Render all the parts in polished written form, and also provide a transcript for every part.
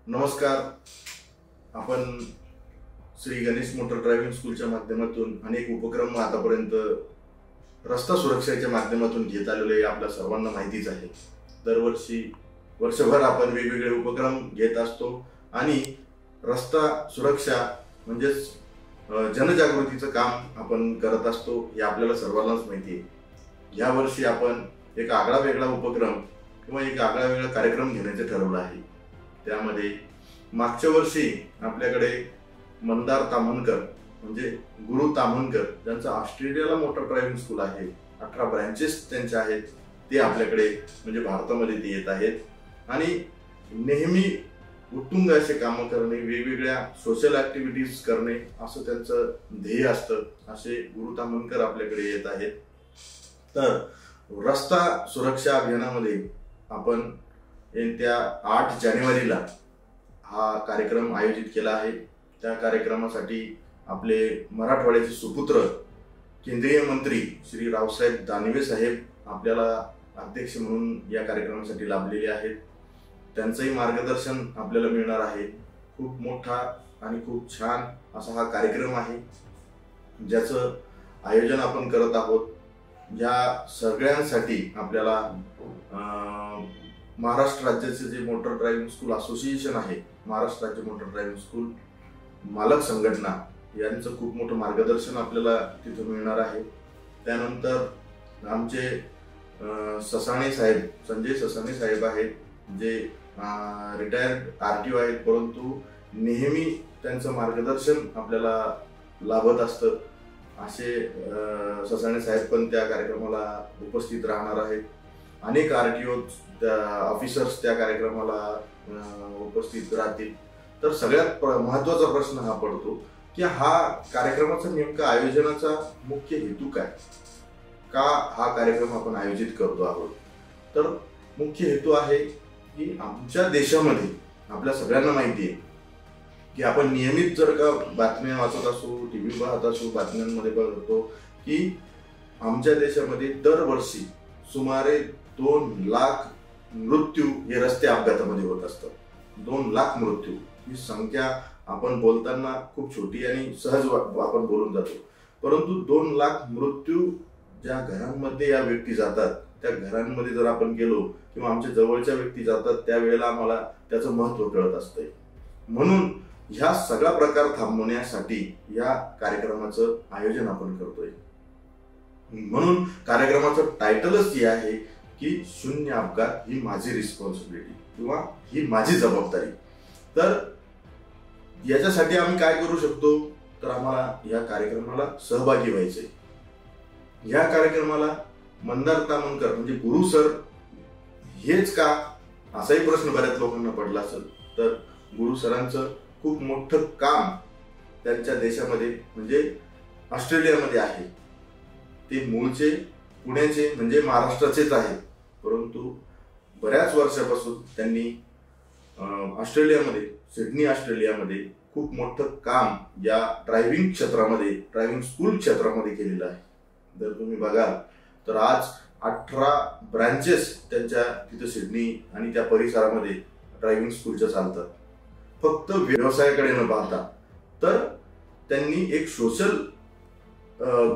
नमस्कार. आपण Shri Ganesh motor driving स्कूलच्या माध्यमातून अनेक उपक्रम आतापर्यंत रस्ता सुरक्षेच्या माध्यमातून घेत आलेले आपल्या सर्वांना माहितीच आहे. दरवर्षी वर्षभर आपण वेगवेगळे उपक्रम घेत असतो आणि रस्ता सुरक्षा म्हणजेच जनजागृतीचं काम आपण करत असतो हे आपल्याला सर्वांनाच माहिती आहे. यावर्षी आपण एक आगळा वेगळा उपक्रम किंवा एक आगळा वेगळा कार्यक्रम घेण्याचे ठरवलं आहे. त्यामध्ये मागच्या वर्षी आपल्याकडे मंदार ताम्हनकर म्हणजे गुरु ताम्हनकर ज्यांचं ऑस्ट्रेलियाला मोटर ड्रायव्हिंग स्कूल आहे, 18 ब्रँचेस त्यांचे आहेत, ते आपल्याकडे म्हणजे भारतामध्ये ते येत आहेत आणि नेहमी उत्तुंग असे कामं करणे, वेगवेगळ्या सोशल ॲक्टिव्हिटीज करणे असं त्यांचं ध्येय असतं. असे गुरु ताम्हनकर आपल्याकडे येत आहेत. तर रस्ता सुरक्षा अभियानामध्ये आपण येत्या 8 जानेवारीला हा कार्यक्रम आयोजित केला आहे. त्या कार्यक्रमासाठी आपले मराठवाड्याचे सुपुत्र केंद्रीय मंत्री श्री रावसाहेब दानवे साहेब आपल्याला अध्यक्ष म्हणून या कार्यक्रमासाठी लाभलेले आहेत. त्यांचंही मार्गदर्शन आपल्याला मिळणार आहे. खूप मोठा आणि खूप छान असा हा कार्यक्रम आहे ज्याचं आयोजन आपण करत आहोत. या सगळ्यांसाठी आपल्याला महाराष्ट्र राज्याचे जे मोटर ड्रायव्हिंग स्कूल असोसिएशन आहे, महाराष्ट्र राज्य मोटर ड्रायव्हिंग स्कूल मालक संघटना यांचं खूप मोठं मार्गदर्शन आपल्याला तिथं मिळणार आहे. त्यानंतर आमचे ससाणे साहेब, संजय ससाणे साहेब आहेत, जे रिटायर्ड RTO आहेत, परंतु नेहमी त्यांचं मार्गदर्शन आपल्याला लाभत असतं. असे ससाणे साहेब पण त्या कार्यक्रमाला उपस्थित राहणार आहेत. अनेक RTO ऑफिसर्स त्या कार्यक्रमाला उपस्थित राहतील. तर सगळ्यात महत्त्वाचा प्रश्न हा पडतो की हा कार्यक्रमाचा नेमका आयोजनाचा मुख्य हेतू काय, का हा कार्यक्रम आपण आयोजित करतो आहोत. तर मुख्य हेतू आहे की आमच्या देशामध्ये आपल्या सगळ्यांना माहिती आहे की आपण नियमित जर का बातम्या वाचत असू, TV पाहत असू, बातम्यांमध्ये बघतो की आमच्या देशामध्ये दरवर्षी सुमारे 2 लाख मृत्यू हे रस्ते अपघातामध्ये होत असतात. 2 लाख मृत्यू ही संख्या आपण बोलताना खूप छोटी आणि सहज आपण बोलून जातो, परंतु 2 लाख मृत्यू ज्या घरांमध्ये या व्यक्ती जातात त्या घरांमध्ये जर आपण गेलो किंवा आमच्या जवळच्या व्यक्ती जातात त्यावेळेला आम्हाला त्याचं महत्त्व कळत असतंय. म्हणून ह्या सगळा प्रकार थांबवण्यासाठी या कार्यक्रमाचं आयोजन आपण करतोय. म्हणून कार्यक्रमाचं टायटलच हे आहे की शून्य अपघात ही माझी रिस्पॉन्सिबिलिटी किंवा ही माझी जबाबदारी. तर याच्यासाठी आम्ही काय करू शकतो, तर आम्हाला या कार्यक्रमाला सहभागी व्हायचे. या कार्यक्रमाला मंदार ताम्हनकर म्हणजे गुरु सर हेच का, असाही प्रश्न बऱ्याच लोकांना पडला असेल. तर गुरु सरांचं खूप मोठं काम त्यांच्या देशामध्ये म्हणजे ऑस्ट्रेलियामध्ये आहे. ते मूळचे पुण्याचे म्हणजे महाराष्ट्राचेच आहेत, परंतु बऱ्याच वर्षापासून त्यांनी ऑस्ट्रेलियामध्ये, सिडनी ऑस्ट्रेलियामध्ये खूप मोठं काम या ड्रायव्हिंग क्षेत्रामध्ये, ड्रायव्हिंग स्कूल क्षेत्रामध्ये केलेलं आहे. जर तुम्ही बघाल तर आज 18 ब्रँचेस त्यांच्या तिथं सिडनी आणि त्या परिसरामध्ये ड्रायव्हिंग स्कूलच्या चालतात. फक्त व्यवसायाकडे न पाहता तर त्यांनी एक सोशल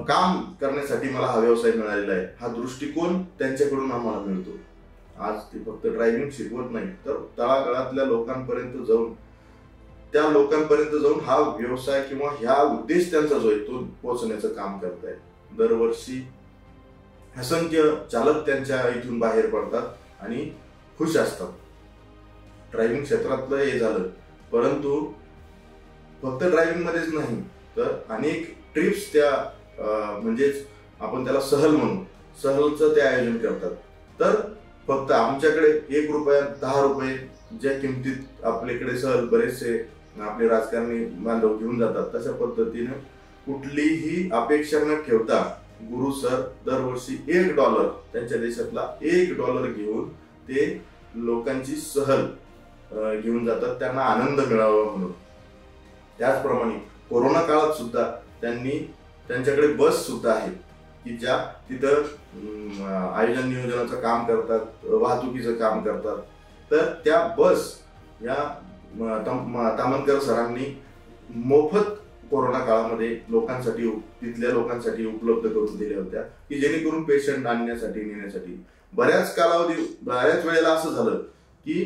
काम करण्यासाठी मला हा व्यवसाय मिळालेला आहे, हा दृष्टिकोन त्यांच्याकडून आम्हाला मिळतो. आज ते फक्त ड्रायव्हिंग शिकवत नाही तर तळागाळातल्या लोकांपर्यंत जाऊन, त्या लोकांपर्यंत जाऊन हा व्यवसाय किंवा ह्या उद्देश त्यांचा जो आहे तो पोहोचण्याचं काम करत आहे. दरवर्षी असंख्य चालक त्यांच्या इथून बाहेर पडतात आणि खुश असतात. ड्रायव्हिंग क्षेत्रातलं हे झालं, परंतु फक्त ड्रायव्हिंग मध्येच नाही तर अनेक ट्रिप्स त्या म्हणजेच आपण त्याला सहल म्हणू, सहलचं ते आयोजन करतात. तर फक्त आमच्याकडे 1 रुपया 10 रुपये ज्या किमतीत आपल्याकडे सहल बरेचसे आपले राजकारणी बांधव घेऊन जातात, तशा पद्धतीने कुठलीही अपेक्षा न ठेवता गुरु सर दरवर्षी $1 त्यांच्या देशातला $1 घेऊन ते लोकांची सहल घेऊन जातात, त्यांना आनंद मिळावा म्हणून. त्याचप्रमाणे कोरोना काळात सुद्धा त्यांच्याकडे बस सुद्धा आहे की ज्या तिथं आयोजन नियोजनाचं काम करतात, वाहतुकीचं काम करतात. तर त्या बस या तामनकर सरांनी मोफत कोरोना काळामध्ये तिथल्या लोकांसाठी उपलब्ध करून दिल्या होत्या, की जेणेकरून पेशंट आणण्यासाठी नेण्यासाठी बऱ्याच वेळेला असं झालं की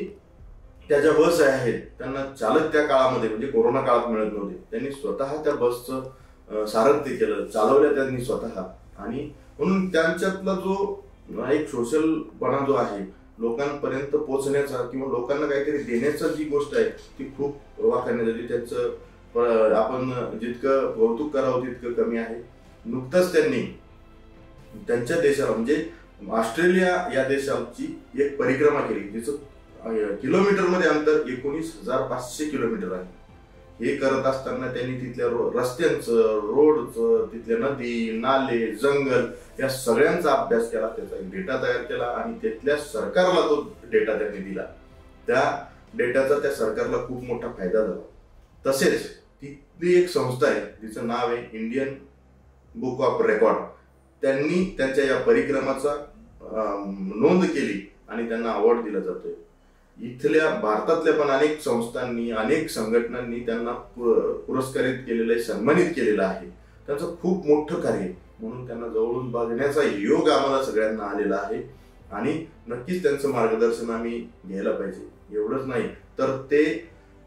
त्या ज्या बस आहेत त्यांना चालक त्या काळामध्ये म्हणजे कोरोना काळात मिळत नव्हते. त्यांनी स्वतः त्या बसचं सारथ्य केलं, चालवल्या त्यांनी स्वतः. आणि म्हणून त्यांच्यातला जो एक सोशलपणा जो आहे, लोकांपर्यंत पोहोचण्याचा किंवा लोकांना काहीतरी देण्याचा जी गोष्ट आहे ती खूप वाखाणण्याची. त्याचं आपण जितकं कौतुक करावं तितकं कमी आहे. नुकतंच त्यांनी त्यांच्या देशाला म्हणजे ऑस्ट्रेलिया या देशाची एक परिक्रमा केली, जिचं किलोमीटरमध्ये अंतर 19,500 किलोमीटर आहे. हे करत असताना त्यांनी तिथल्या रस्त्यांचं, रोडचं, तिथल्या नदी, नाले, जंगल या सगळ्यांचा अभ्यास केला, त्याचा एक डेटा तयार केला आणि तिथल्या सरकारला तो डेटा त्यांनी दिला. त्या डेटाचा त्या सरकारला खूप मोठा फायदा झाला. तसेच तिथली एक संस्था आहे जिचं नाव आहे इंडियन बुक ऑफ रेकॉर्ड. त्यांनी त्यांच्या या परिक्रमाचा नोंद केली आणि त्यांना अवॉर्ड दिला जातोय. इथल्या भारतातल्या पण अनेक संस्थांनी, अनेक संघटनांनी त्यांना पुरस्कारित केलेलं आहे, सन्मानित केलेलं आहे. त्यांचं खूप मोठं कार्य म्हणून त्यांना जवळून बघण्याचा योग आम्हाला सगळ्यांना आलेला आहे आणि नक्कीच त्यांचं मार्गदर्शन आम्ही घ्यायला पाहिजे. एवढंच नाही तर ते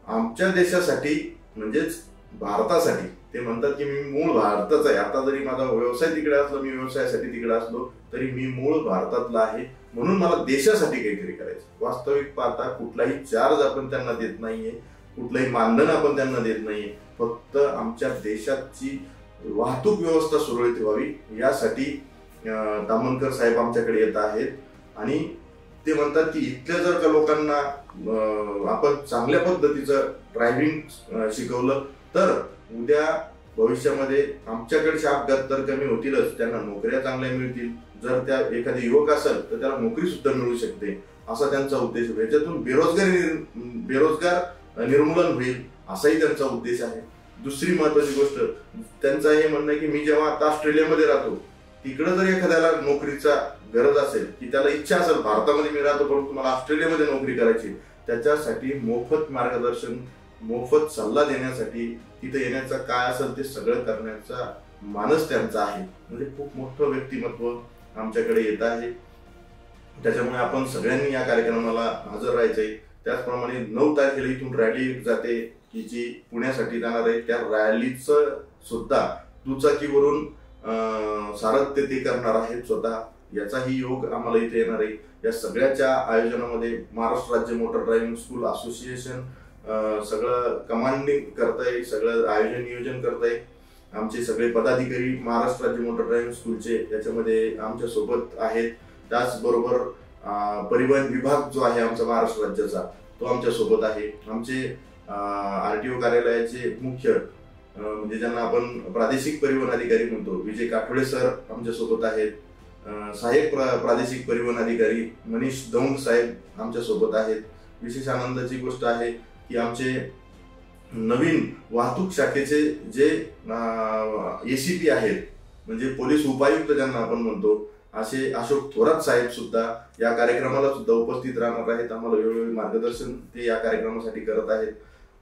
आमच्या देशासाठी म्हणजेच भारतासाठी, ते म्हणतात की मी मूळ भारताचा आहे. आता जरी माझा व्यवसाय तिकडे असला, मी व्यवसायासाठी तिकडे असलो तरी मी मूळ भारतातला आहे, म्हणून मला देशासाठी काहीतरी करायचं. वास्तविक पाहता कुठलाही चार्ज आपण त्यांना देत नाहीये, कुठलंही मानधन आपण त्यांना देत नाहीये. फक्त आमच्या देशाची वाहतूक व्यवस्था सुरळीत व्हावी यासाठी तामनकर साहेब आमच्याकडे येत आहेत. आणि ते म्हणतात की इथल्या जर का लोकांना आपण चांगल्या पद्धतीचं ड्रायव्हिंग शिकवलं तर उद्या भविष्यामध्ये आमच्याकडचे अपघात तर कमी होतीलच, त्यांना नोकऱ्या चांगल्या मिळतील. जर त्या एखादी युवक असेल तर त्याला नोकरी सुद्धा मिळू शकते, असा त्यांचा उद्देश आहे. याच्यातून बेरोजगार निर्मूलन होईल असाही त्यांचा उद्देश आहे. दुसरी महत्वाची गोष्ट त्यांचं हे म्हणणं आहे की मी जेव्हा आता ऑस्ट्रेलियामध्ये राहतो तिकडे जर एखाद्याला नोकरीचा गरज असेल, की त्याला इच्छा असेल भारतामध्ये मी राहतो परंतु मला ऑस्ट्रेलियामध्ये नोकरी करायची, त्याच्यासाठी मोफत मार्गदर्शन, मोफत सल्ला देण्यासाठी तिथे येण्याचा काय असेल ते सगळं करण्याचा मानस त्यांचा आहे. म्हणजे खूप मोठं व्यक्तिमत्व आमच्याकडे येत आहे. त्याच्यामुळे आपण सगळ्यांनी या कार्यक्रमाला हजर राहायचंय. त्याचप्रमाणे 9 तारखेला इथून रॅली जाते की जी पुण्यासाठी जाणार आहे. त्या रॅलीचं सुद्धा दुचाकीवरून सारथ्य ते करणार आहेत स्वतः. याचाही योग आम्हाला इथे येणार आहे. या सगळ्याच्या आयोजनामध्ये महाराष्ट्र राज्य मोटर ड्रायव्हिंग स्कूल असोसिएशन सगळं कमांडिंग करतंय, सगळं आयोजन नियोजन करतंय. आमचे सगळे पदाधिकारी महाराष्ट्र राज्य मोटर ड्रायव्हिंग स्कूलचे याच्यामध्ये आमच्या सोबत आहेत. त्याचबरोबर परिवहन विभाग जो आहे आमचा महाराष्ट्र राज्याचा तो आमच्या सोबत आहे. आमचे RTO कार्यालयाचे मुख्य म्हणजे ज्यांना आपण प्रादेशिक परिवहन अधिकारी म्हणतो विजय काठोडे सर आमच्या सोबत आहेत. सहाय्यक प्रादेशिक परिवहन अधिकारी मनीष दौंड साहेब आमच्या सोबत आहेत. विशेष आनंदाची गोष्ट आहे की आमचे नवीन वाहतूक शाखेचे जे ACP आहेत म्हणजे पोलीस उपायुक्त ज्यांना आपण म्हणतो असे अशोक थोरात साहेब सुद्धा या कार्यक्रमाला सुद्धा उपस्थित राहणार आहेत. आम्हाला वेळोवेळी मार्गदर्शन ते या कार्यक्रमासाठी करत आहेत.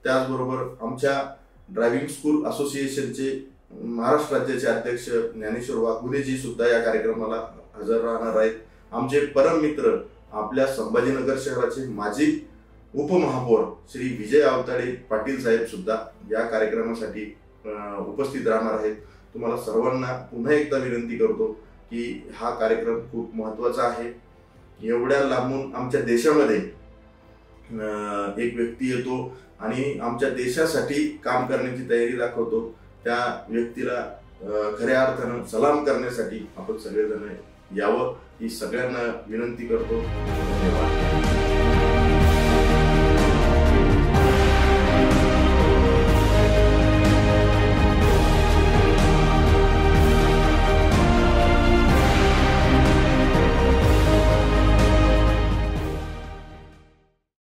त्याचबरोबर आमच्या ड्रायव्हिंग स्कूल असोसिएशनचे महाराष्ट्र राज्याचे अध्यक्ष ज्ञानेश्वर वाघुदेजी सुद्धा या कार्यक्रमाला हजर राहणार आहेत. आमचे परम मित्र आपल्या संभाजीनगर शहराचे माजी उपमहापौर श्री विजय आवताडे पाटील साहेब सुद्धा या कार्यक्रमासाठी उपस्थित राहणार आहेत. तुम्हाला सर्वांना पुन्हा एकदा विनंती करतो की हा कार्यक्रम खूप महत्त्वाचा आहे. एवढ्या लांबून आमच्या देशामध्ये एक व्यक्ती येतो आणि आमच्या देशासाठी काम करण्याची तयारी दाखवतो. त्या व्यक्तीला खऱ्या अर्थानं सलाम करण्यासाठी आपण सगळेजण यावं ही सगळ्यांना विनंती करतो. धन्यवाद.